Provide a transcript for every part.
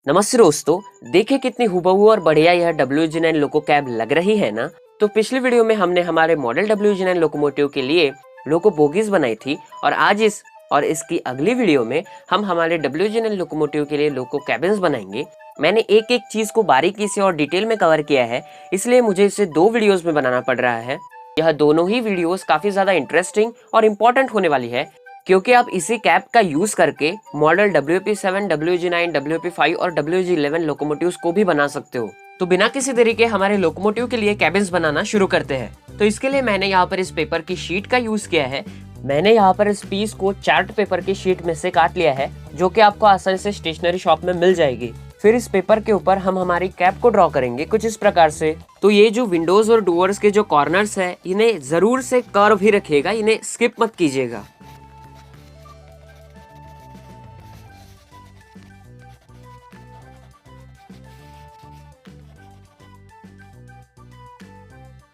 नमस्ते दोस्तों, देखिए कितनी हुबहू और बढ़िया यह WG9 लोको कैब लग रही है ना। तो पिछली वीडियो में हमने हमारे मॉडल WG9 लोकोमोटिव के लिए लोको बोगीज बनाई थी और आज इसकी अगली वीडियो में हम हमारे WG9 लोकोमोटिव के लिए लोको कैबिन्स बनाएंगे। मैंने एक एक चीज को बारीकी से और डिटेल में कवर किया है, इसलिए मुझे इसे 2 वीडियोस में बनाना पड़ रहा है। यह दोनों ही वीडियोस काफी ज्यादा इंटरेस्टिंग और इम्पोर्टेंट होने वाली है, क्योंकि आप इसी कैब का यूज करके मॉडल WP7, WG9, WP5 और WG11 लोकोमोटिव्स को भी बना सकते हो। तो बिना किसी देरी के हमारे लोकोमोटिव के लिए कैबिन्स बनाना शुरू करते हैं। तो इसके लिए मैंने यहाँ पर इस पेपर की शीट का यूज किया है। मैंने यहाँ पर इस पीस को चार्ट पेपर की शीट में से काट लिया है, जो कि आपको आसानी से स्टेशनरी शॉप में मिल जाएगी। फिर इस पेपर के ऊपर हम हमारी कैप को ड्रॉ करेंगे कुछ इस प्रकार से। तो ये जो विंडोज और डोर्स के जो कॉर्नर्स है, इन्हें जरूर से कर्व ही रखिएगा, इन्हें स्किप मत कीजिएगा।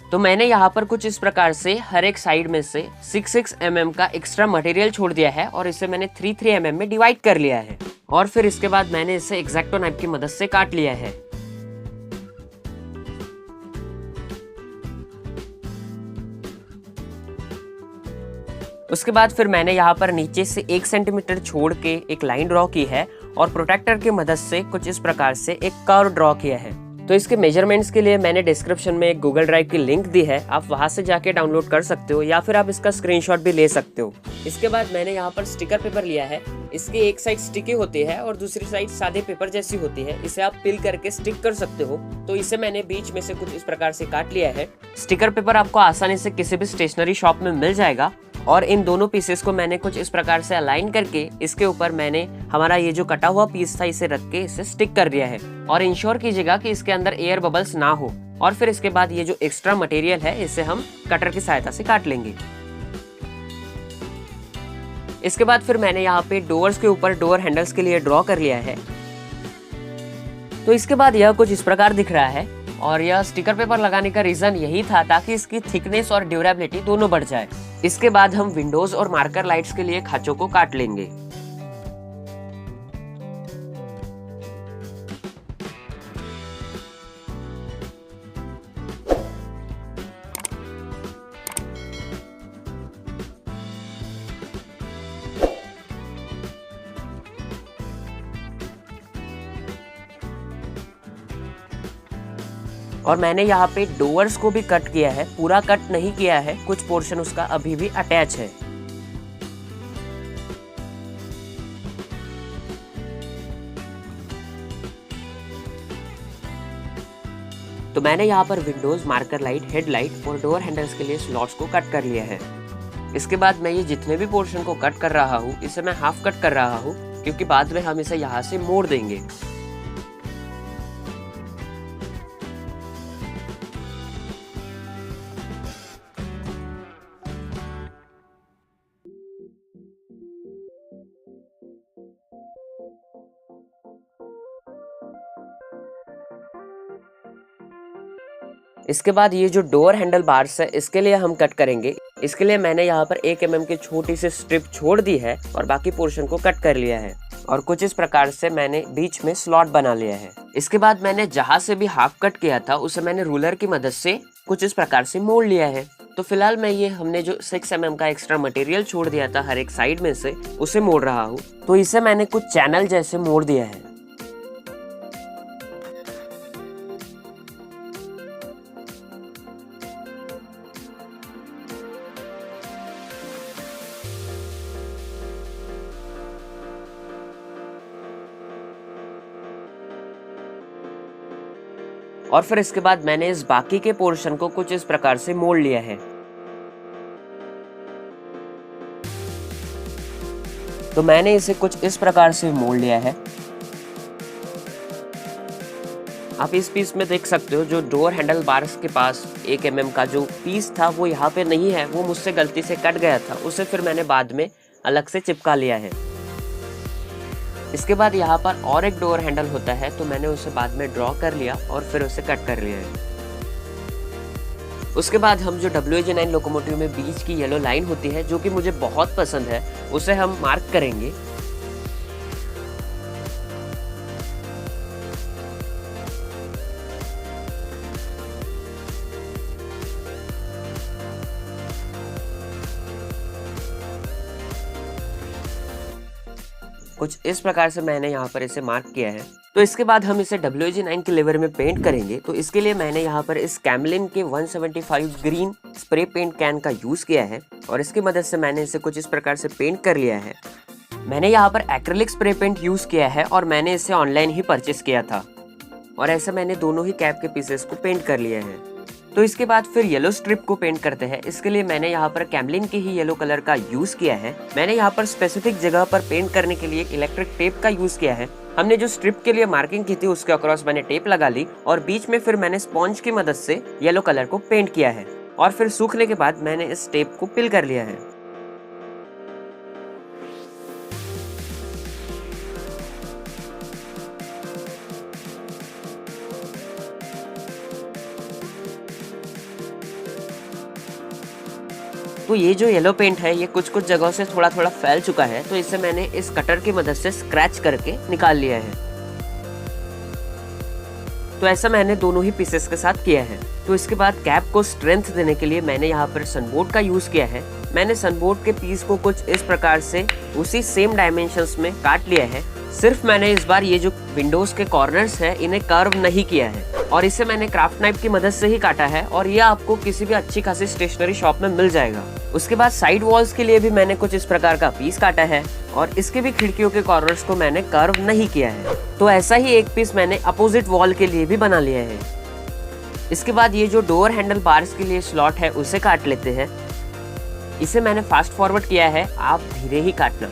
तो मैंने यहाँ पर कुछ इस प्रकार से हर एक साइड में से 6 mm का एक्स्ट्रा मटेरियल छोड़ दिया है और इसे मैंने 3 mm में डिवाइड कर लिया है। और फिर इसके बाद मैंने इसे एक्सैक्टो नाइफ की मदद से काट लिया है। उसके बाद फिर मैंने यहाँ पर नीचे से 1 सेंटीमीटर छोड़ के एक लाइन ड्रॉ की है और प्रोटेक्टर की मदद से कुछ इस प्रकार से एक कर्व ड्रॉ किया है। तो इसके मेजरमेंट्स के लिए मैंने डिस्क्रिप्शन में एक गूगल ड्राइव की लिंक दी है, आप वहां से जाके डाउनलोड कर सकते हो या फिर आप इसका स्क्रीनशॉट भी ले सकते हो। इसके बाद मैंने यहाँ पर स्टिकर पेपर लिया है। इसकी एक साइड स्टिकी होती है और दूसरी साइड सादे पेपर जैसी होती है, इसे आप पिल करके स्टिक कर सकते हो। तो इसे मैंने बीच में से कुछ इस प्रकार से काट लिया है। स्टिकर पेपर आपको आसानी से किसी भी स्टेशनरी शॉप में मिल जाएगा। और इन दोनों पीसेस को मैंने कुछ इस प्रकार से अलाइन करके इसके ऊपर मैंने हमारा ये जो कटा हुआ पीस था इसे रख के इसे स्टिक कर दिया है। और इंश्योर कीजिएगा कि इसके अंदर एयर बबल्स ना हो। और फिर इसके बाद ये जो एक्स्ट्रा मटेरियल है इसे हम कटर की सहायता से काट लेंगे। इसके बाद फिर मैंने यहाँ पे डोर्स के ऊपर डोर हैंडल्स के लिए ड्रॉ कर लिया है। तो इसके बाद यह कुछ इस प्रकार दिख रहा है और यह स्टिकर पेपर लगाने का रीजन यही था ताकि इसकी थिकनेस और ड्यूरेबिलिटी दोनों बढ़ जाए। इसके बाद हम विंडोज और मार्कर लाइट्स के लिए खांचों को काट लेंगे। और मैंने यहाँ पे डोर्स को भी कट किया है, पूरा कट नहीं किया है, कुछ पोर्शन उसका अभी भी अटैच है। तो मैंने यहाँ पर विंडोज, मार्कर लाइट, हेडलाइट और डोर हैंडल्स के लिए स्लॉट्स को कट कर लिया है। इसके बाद मैं ये जितने भी पोर्शन को कट कर रहा हूँ इसे मैं हाफ कट कर रहा हूँ, क्योंकि बाद में हम इसे यहाँ से मोड़ देंगे। इसके बाद ये जो डोर हैंडल बार्स है इसके लिए हम कट करेंगे। इसके लिए मैंने यहाँ पर 1 mm की छोटी सी स्ट्रिप छोड़ दी है और बाकी पोर्शन को कट कर लिया है। और कुछ इस प्रकार से मैंने बीच में स्लॉट बना लिया है। इसके बाद मैंने जहाँ से भी हाफ कट किया था उसे मैंने रूलर की मदद से कुछ इस प्रकार से मोड़ लिया है। तो फिलहाल मैं ये हमने जो 6 mm का एक्स्ट्रा मटेरियल छोड़ दिया था हर एक साइड में से, उसे मोड़ रहा हूँ। तो इसे मैंने कुछ चैनल जैसे मोड़ दिया है। और फिर इसके बाद मैंने इस बाकी के पोर्शन को कुछ इस प्रकार से मोड़ लिया है। तो मैंने इसे कुछ इस प्रकार से मोड़ लिया है। आप इस पीस में देख सकते हो जो डोर हैंडल बार्स के पास 1 mm का जो पीस था वो यहाँ पे नहीं है, वो मुझसे गलती से कट गया था, उसे फिर मैंने बाद में अलग से चिपका लिया है। इसके बाद यहाँ पर और एक डोर हैंडल होता है, तो मैंने उसे बाद में ड्रॉ कर लिया और फिर उसे कट कर लिया है। उसके बाद हम जो WG9 लोकोमोटिव में बीच की येलो लाइन होती है जो कि मुझे बहुत पसंद है, उसे हम मार्क करेंगे। कुछ इस प्रकार से मैंने यहाँ पर इसे मार्क किया है। तो इसके बाद हम इसे WG9 के लेवर में पेंट करेंगे। तो इसके लिए मैंने यहाँ पर इस कैमलिन के 175 ग्रीन स्प्रे पेंट कैन का यूज किया है और इसकी मदद से मैंने इसे कुछ इस प्रकार से पेंट कर लिया है। मैंने यहाँ पर एक्रिलिक स्प्रे पेंट यूज किया है और मैंने इसे ऑनलाइन ही परचेस किया था और ऐसे मैंने दोनों ही कैप के पीसेस को पेंट कर लिया है। तो इसके बाद फिर येलो स्ट्रिप को पेंट करते हैं। इसके लिए मैंने यहाँ पर कैमलिन की ही येलो कलर का यूज किया है। मैंने यहाँ पर स्पेसिफिक जगह पर पेंट करने के लिए इलेक्ट्रिक टेप का यूज किया है। हमने जो स्ट्रिप के लिए मार्किंग की थी उसके अक्रॉस मैंने टेप लगा ली और बीच में फिर मैंने स्पॉन्ज की मदद से येलो कलर को पेंट किया है और फिर सूखने के बाद मैंने इस टेप को पिल कर लिया है। तो ये जो येलो पेंट है ये कुछ कुछ जगहों से थोड़ा थोड़ा फैल चुका है, तो इसे मैंने इस कटर की मदद से स्क्रैच करके निकाल लिया है। तो ऐसा मैंने दोनों ही पीसेस के साथ किया है। तो इसके बाद कैप को स्ट्रेंथ देने के लिए मैंने यहाँ पर सनबोर्ड का यूज किया है। मैंने सनबोर्ड के पीस को कुछ इस प्रकार से उसी सेम डायमेंशंस में काट लिया है। सिर्फ मैंने इस बार ये जो विंडोज के कॉर्नर्स है इन्हें कर्व नहीं किया है और इसे मैंने क्राफ्ट नाइफ की मदद से ही काटा है और ये आपको किसी भी अच्छी खासी स्टेशनरी शॉप में मिल जाएगा। उसके बाद साइड वॉल्स के लिए भी मैंने कुछ इस प्रकार का पीस काटा है और इसके भी खिड़कियों के कॉर्नर्स को मैंने कर्व नहीं किया है। तो ऐसा ही एक पीस मैंने अपोजिट वॉल के लिए भी बना लिया है। इसके बाद ये जो डोर हैंडल बार्स के लिए स्लॉट है उसे काट लेते हैं। इसे मैंने फास्ट फॉरवर्ड किया है, आप धीरे ही काटना।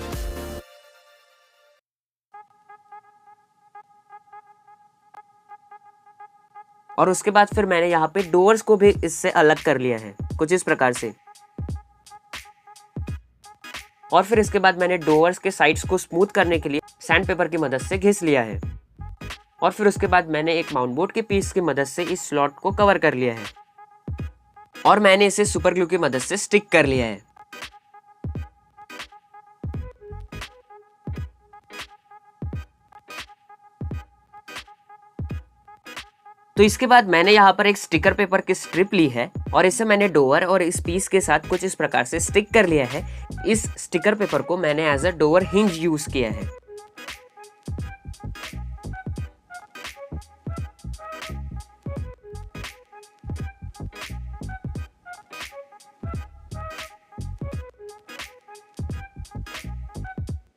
और उसके बाद फिर मैंने यहाँ पे डोर्स को भी इससे अलग कर लिया है कुछ इस प्रकार से। और फिर इसके बाद मैंने डोर्स के साइड्स को स्मूथ करने के लिए सैंड पेपर की मदद से घिस लिया है। और फिर उसके बाद मैंने एक माउंट बोर्ड के पीस की मदद से इस स्लॉट को कवर कर लिया है और मैंने इसे सुपर ग्लू की मदद से स्टिक कर लिया है। तो इसके बाद मैंने यहाँ पर एक स्टिकर पेपर की स्ट्रिप ली है और इसे मैंने डोर और इस पीस के साथ कुछ इस प्रकार से स्टिक कर लिया है। इस स्टिकर पेपर को मैंने as a door hinge use किया है।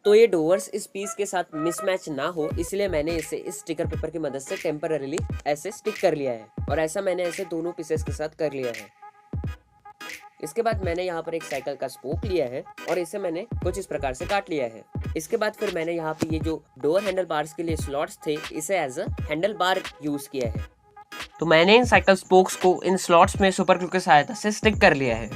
तो ये डोवर्स इस पीस के साथ मिसमैच ना हो इसलिए मैंने इसे इस स्टिकर पेपर की मदद से टेम्पररीली ऐसे स्टिक कर लिया है और ऐसा मैंने ऐसे दोनों पीसेस के साथ कर लिया है। इसके बाद मैंने यहाँ पर एक साइकिल का स्पोक लिया है और इसे मैंने कुछ इस प्रकार से काट लिया है। इसके बाद फिर मैंने यहाँ पे ये जो डोर हैंडल बार्स के लिए स्लॉट्स थे इसे as a handle bar use किया है। तो मैंने इन साइकिल स्पोक्स को इन स्लॉट्स में सुपर ग्लू की सहायता से स्टिक कर लिया है।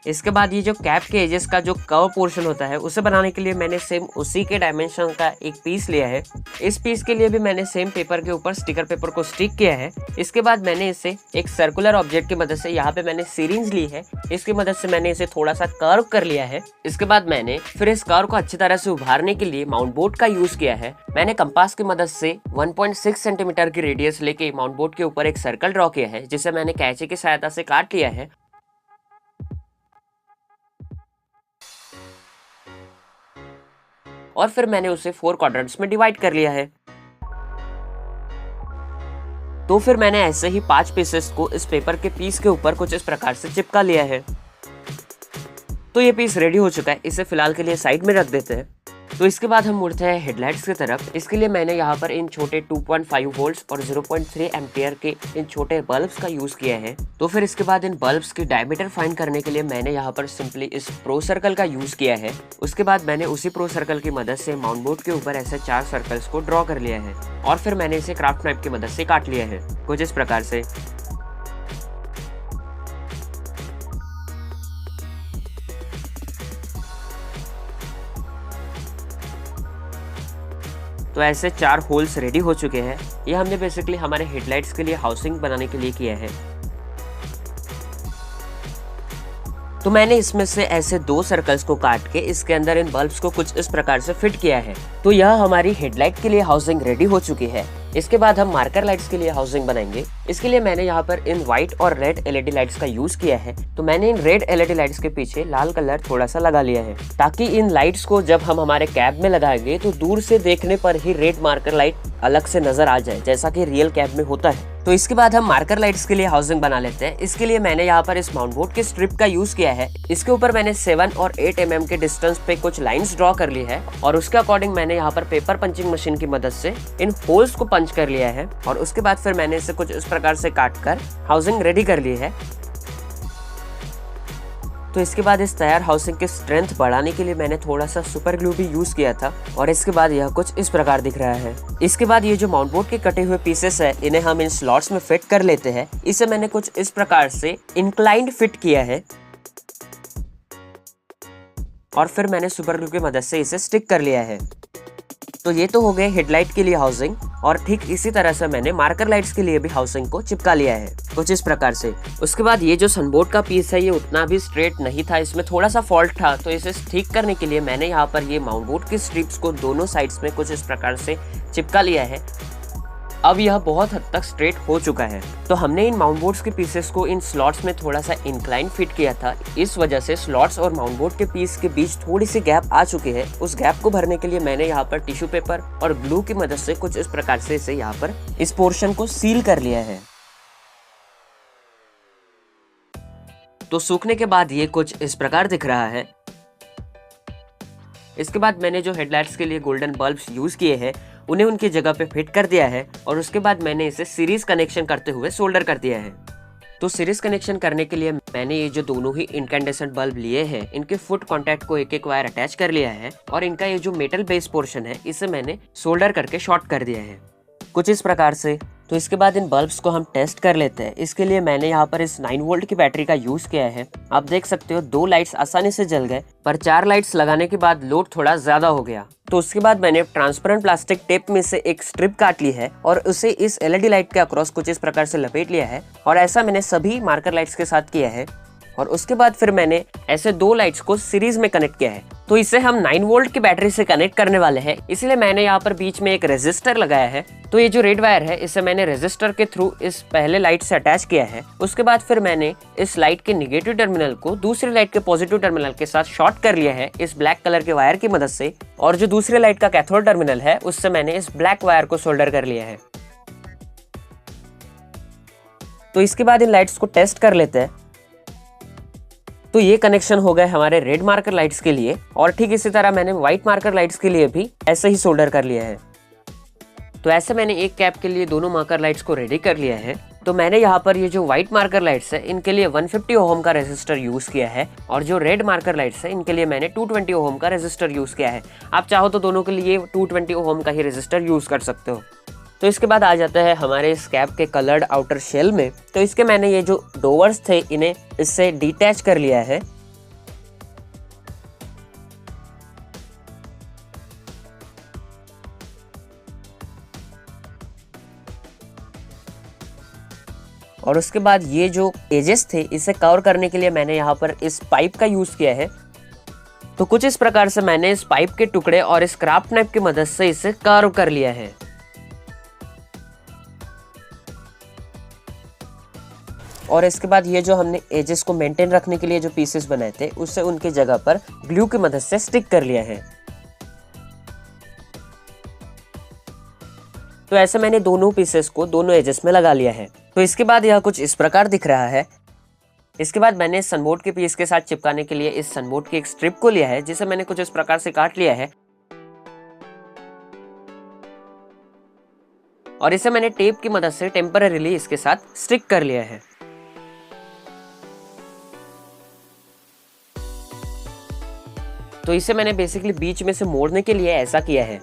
इसके बाद ये जो कैप के एजेस का जो कर्व पोर्शन होता है उसे बनाने के लिए मैंने सेम उसी के डायमेंशन का एक पीस लिया है। इस पीस के लिए भी मैंने सेम पेपर के ऊपर स्टिकर पेपर को स्टिक किया है। इसके बाद मैंने इसे एक सर्कुलर ऑब्जेक्ट की मदद से यहाँ पे मैंने सीरीज ली है, इसकी मदद से मैंने इसे थोड़ा सा कर्व कर लिया है। इसके बाद मैंने फिर इस कर्व को अच्छी तरह से उभारने के लिए माउंट बोर्ड का यूज किया है। मैंने कंपास की मदद से 1.6 सेंटीमीटर की रेडियस लेके माउंट बोर्ड के ऊपर एक सर्कल ड्रॉ किया है जिसे मैंने कैंची की सहायता से काट लिया है। और फिर मैंने उसे 4 क्वाड्रेंट्स में डिवाइड कर लिया है। तो फिर मैंने ऐसे ही 5 पीसेस को इस पेपर के पीस के ऊपर कुछ इस प्रकार से चिपका लिया है। तो ये पीस रेडी हो चुका है, इसे फिलहाल के लिए साइड में रख देते हैं। तो इसके बाद हम मुड़ते हैं हेडलाइट्स की तरफ। इसके लिए मैंने यहाँ पर इन छोटे 2.5 वोल्ट्स और 0.3 एम्पियर के इन छोटे बल्ब्स का यूज किया है। तो फिर इसके बाद इन बल्ब्स की डायमीटर फाइंड करने के लिए मैंने यहाँ पर सिंपली इस प्रो सर्कल का यूज किया है। उसके बाद मैंने उसी प्रो सर्कल की मदद से माउंट बोर्ड के ऊपर ऐसे 4 सर्कल्स को ड्रॉ कर लिया है और फिर मैंने इसे क्राफ्ट नाइफ की मदद से काट लिया है कुछ इस प्रकार से। तो ऐसे 4 होल्स रेडी हो चुके हैं। ये हमने बेसिकली हमारे हेडलाइट्स के लिए हाउसिंग बनाने के लिए किया है। तो मैंने इसमें से ऐसे 2 सर्कल्स को काट के इसके अंदर इन बल्ब्स को कुछ इस प्रकार से फिट किया है। तो यह हमारी हेडलाइट के लिए हाउसिंग रेडी हो चुकी है। इसके बाद हम मार्कर लाइट्स के लिए हाउसिंग बनाएंगे। इसके लिए मैंने यहाँ पर इन व्हाइट और रेड एलईडी लाइट्स का यूज किया है। तो मैंने इन रेड एलईडी लाइट्स के पीछे लाल कलर थोड़ा सा लगा लिया है, ताकि इन लाइट्स को जब हम हमारे कैब में लगाएंगे तो दूर से देखने पर ही रेड मार्कर लाइट अलग से नजर आ जाए, जैसा कि रियल कैब में होता है। तो इसके बाद हम मार्कर लाइट्स के लिए हाउसिंग बना लेते हैं। इसके लिए मैंने यहाँ पर इस माउंट बोर्ड के स्ट्रिप का यूज किया है। इसके ऊपर मैंने 7 और 8 mm के डिस्टेंस पे कुछ लाइंस ड्रॉ कर ली है और उसके अकॉर्डिंग मैंने यहाँ पर पेपर पंचिंग मशीन की मदद से इन होल्स को पंच कर लिया है और उसके बाद फिर मैंने इसे कुछ इस प्रकार से काट कर हाउसिंग रेडी कर ली है। तो इसके बाद इस तैयार हाउसिंग की स्ट्रेंथ बढ़ाने के लिए मैंने थोड़ा सा सुपर ग्लू भी यूज किया था और इसके बाद यह कुछ इस प्रकार दिख रहा है। इसके बाद ये जो माउंट बोर्ड के कटे हुए पीसेस है, इन्हें हम इन स्लॉट्स में फिट कर लेते हैं। इसे मैंने कुछ इस प्रकार से इंक्लाइंड फिट किया है और फिर मैंने सुपर ग्लू की मदद से इसे स्टिक कर लिया है। तो ये तो हो गए हेडलाइट के लिए हाउसिंग और ठीक इसी तरह से मैंने मार्कर लाइट्स के लिए भी हाउसिंग को चिपका लिया है कुछ इस प्रकार से। उसके बाद ये जो सनबोर्ड का पीस है, ये उतना भी स्ट्रेट नहीं था, इसमें थोड़ा सा फॉल्ट था। तो इसे ठीक करने के लिए मैंने यहाँ पर ये माउंट बोर्ड की स्ट्रिप्स को दोनों साइड्स में कुछ इस प्रकार से चिपका लिया है। अब यह बहुत हद तक स्ट्रेट हो चुका है। तो हमने इन माउंट बोर्ड्स के पीसेस को इन स्लॉट्स में थोड़ा सा इंक्लाइन फिट किया था। इस वजह से स्लॉट्स और माउंट बोर्ड के पीस के बीच थोड़ी सी गैप आ चुकी है। उस गैप को भरने के लिए मैंने यहाँ पर टिश्यू पेपर और ग्लू की मदद से कुछ इस प्रकार से इसे यहाँ पर इस पोर्शन को सील कर लिया है। तो सूखने के बाद ये कुछ इस प्रकार दिख रहा है। इसके बाद मैंने जो हेडलाइट्स के लिए गोल्डन बल्ब्स यूज किए हैं, उन्हें उनकी जगह पे फिट कर दिया है और उसके बाद मैंने इसे सीरीज कनेक्शन करते हुए सोल्डर कर दिया है। तो सीरीज कनेक्शन करने के लिए मैंने ये जो दोनों ही इनकैंडेसेंट बल्ब लिए हैं, इनके फुट कॉन्टैक्ट को एक एक वायर अटैच कर लिया है और इनका ये जो मेटल बेस पोर्शन है, इसे मैंने सोल्डर करके शॉर्ट कर दिया है कुछ इस प्रकार से। तो इसके बाद इन बल्ब्स को हम टेस्ट कर लेते हैं। इसके लिए मैंने यहाँ पर इस 9 वोल्ट की बैटरी का यूज किया है। आप देख सकते हो 2 लाइट्स आसानी से जल गए, पर 4 लाइट्स लगाने के बाद लोड थोड़ा ज्यादा हो गया। तो उसके बाद मैंने ट्रांसपेरेंट प्लास्टिक टेप में से एक स्ट्रिप काट ली है और उसे इस एलईडी लाइट के अक्रॉस कुछ इस प्रकार से लपेट लिया है और ऐसा मैंने सभी मार्कर लाइट्स के साथ किया है। और उसके बाद फिर मैंने ऐसे 2 लाइट्स को सीरीज में कनेक्ट किया है। तो इसे हम 9 वोल्ट की बैटरी से कनेक्ट करने वाले हैं, इसलिए मैंने यहाँ पर बीच में एक रेजिस्टर लगाया है। तो ये जो रेड वायर है, इसे मैंने रेजिस्टर के थ्रू इस पहले लाइट से अटैच किया है। उसके बाद फिर मैंने इस लाइट के निगेटिव टर्मिनल को दूसरी लाइट के पॉजिटिव टर्मिनल के साथ शॉर्ट कर लिया है इस ब्लैक कलर के वायर की मदद से, और जो दूसरी लाइट का कैथोड टर्मिनल है, उससे मैंने इस ब्लैक वायर को सोल्डर कर लिया है। तो इसके बाद इन लाइट्स को टेस्ट कर लेते हैं। तो ये कनेक्शन हो गए हमारे रेड मार्कर लाइट्स के लिए और ठीक इसी तरह मैंने व्हाइट मार्कर लाइट्स के लिए भी ऐसे ही सोल्डर कर लिया है। तो ऐसे मैंने एक कैप के लिए दोनों मार्कर लाइट्स को रेडी कर लिया है। तो मैंने यहाँ पर ये जो व्हाइट मार्कर लाइट्स है, इनके लिए 150 ओम का रेजिस्टर यूज किया है और जो रेड मार्कर लाइट्स है, इनके लिए मैंने 220 ओम का रेजिस्टर यूज किया है। आप चाहो तो दोनों के लिए 220 ओम का ही रेजिस्टर यूज कर सकते हो। तो इसके बाद आ जाता है हमारे इस कैप के कलर्ड आउटर शेल में। तो इसके मैंने ये जो डोवर्स थे, इन्हें इससे डिटैच कर लिया है। और उसके बाद ये जो एजेस थे, इसे कवर करने के लिए मैंने यहाँ पर इस पाइप का यूज किया है। तो कुछ इस प्रकार से मैंने इस पाइप के टुकड़े और इस क्राफ्ट नाइफ की मदद से इसे कर्व कर लिया है। और इसके बाद ये जो हमने एजेस को मेंटेन रखने के लिए जो पीसेस बनाए थे, उससे उनकी जगह पर ग्लू की मदद से स्टिक कर लिया है। तो ऐसे मैंने दोनों पीसेस को दोनों एजेस में लगा लिया है। तो इसके बाद यह कुछ इस प्रकार दिख रहा है। इसके बाद मैंने सनबोर्ड के पीस के साथ चिपकाने के लिए इस सनबोर्ड की एक स्ट्रिप को लिया है, जिसे मैंने कुछ इस प्रकार से काट लिया है और इसे मैंने टेप की मदद से टेम्परेरीली इसके साथ स्टिक कर लिया है। तो इसे मैंने बेसिकली बीच में से मोड़ने के लिए ऐसा किया है।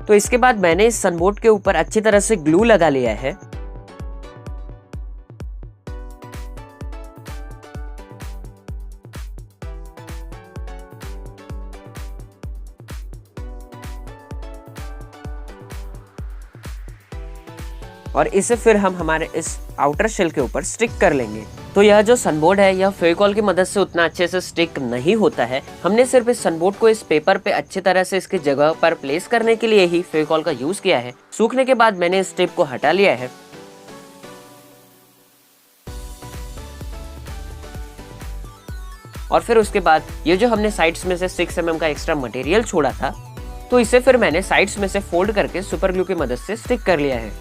तो इसके बाद मैंने इस सनबोर्ड के ऊपर अच्छी तरह से ग्लू लगा लिया है। और इसे फिर हम हमारे इस आउटर शेल के ऊपर स्टिक कर लेंगे। तो यह जो सनबोर्ड है यह फेविकॉल की मदद से उतना अच्छे से स्टिक नहीं होता है। हमने सिर्फ इस सनबोर्ड को इस पेपर पे अच्छी तरह से इसकी जगह पर प्लेस करने के लिए ही फेविकॉल का यूज किया है। सूखने के बाद मैंने इस टेप को हटा लिया है और फिर उसके बाद ये जो हमने साइड्स में से 6 mm का एक्स्ट्रा मटेरियल छोड़ा था, तो इसे फिर मैंने साइड्स में से फोल्ड करके सुपर ग्लू की मदद से स्टिक कर लिया है।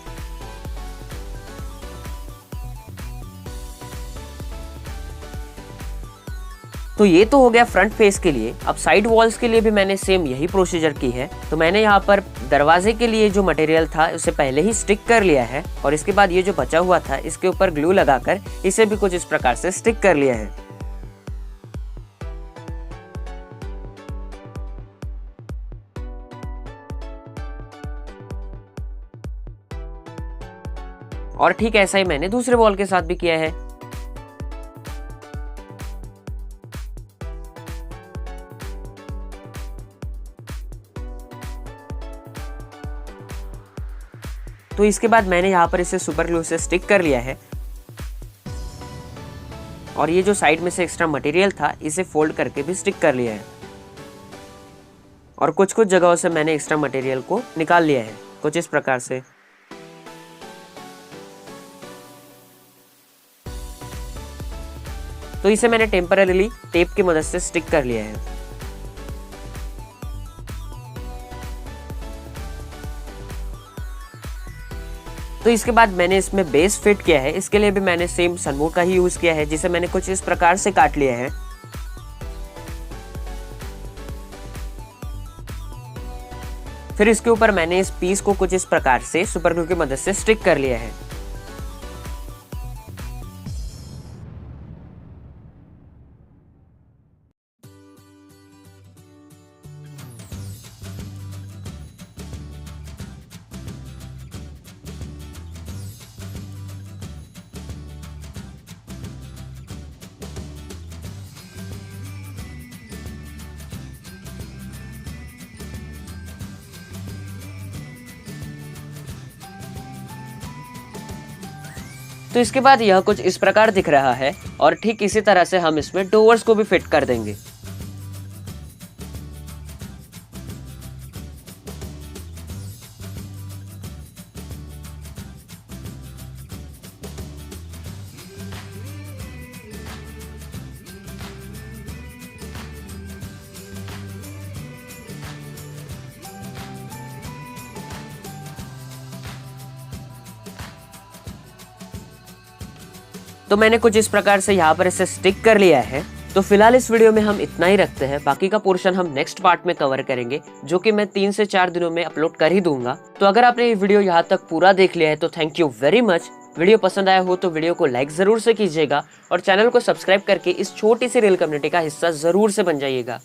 तो ये तो हो गया फ्रंट फेस के लिए। अब साइड वॉल्स के लिए भी मैंने सेम यही प्रोसीजर की है। तो मैंने यहाँ पर दरवाजे के लिए जो मटेरियल था उसे पहले ही स्टिक कर लिया है और इसके बाद ये जो बचा हुआ था इसके ऊपर ग्लू लगाकर इसे भी कुछ इस प्रकार से स्टिक कर लिया है। और ठीक ऐसा ही मैंने दूसरे वॉल के साथ भी किया है। तो इसके बाद मैंने यहाँ पर इसे सुपर ग्लू से स्टिक कर लिया है और ये जो साइड में से एक्स्ट्रा मटेरियल था इसे फोल्ड करके भी स्टिक कर लिया है और कुछ कुछ जगहों से मैंने एक्स्ट्रा मटेरियल को निकाल लिया है कुछ इस प्रकार से। तो इसे मैंने टेम्पररीली टेप की मदद से स्टिक कर लिया है। तो इसके बाद मैंने इसमें बेस फिट किया है। इसके लिए भी मैंने सेम सनबोर्ड का ही यूज किया है जिसे मैंने कुछ इस प्रकार से काट लिया है। फिर इसके ऊपर मैंने इस पीस को कुछ इस प्रकार से सुपर ग्लू की मदद से स्टिक कर लिया है। तो इसके बाद यह कुछ इस प्रकार दिख रहा है और ठीक इसी तरह से हम इसमें डोवर्स को भी फिट कर देंगे। तो मैंने कुछ इस प्रकार से यहाँ पर इसे स्टिक कर लिया है। तो फिलहाल इस वीडियो में हम इतना ही रखते हैं। बाकी का पोर्शन हम नेक्स्ट पार्ट में कवर करेंगे जो कि मैं 3 से 4 दिनों में अपलोड कर ही दूंगा। तो अगर आपने ये वीडियो यहाँ तक पूरा देख लिया है तो thank you very much. Video पसंद आया हो तो वीडियो को लाइक जरूर से कीजिएगा और चैनल को सब्सक्राइब करके इस छोटी सी रील कम्युनिटी का हिस्सा जरूर से बन जाइएगा।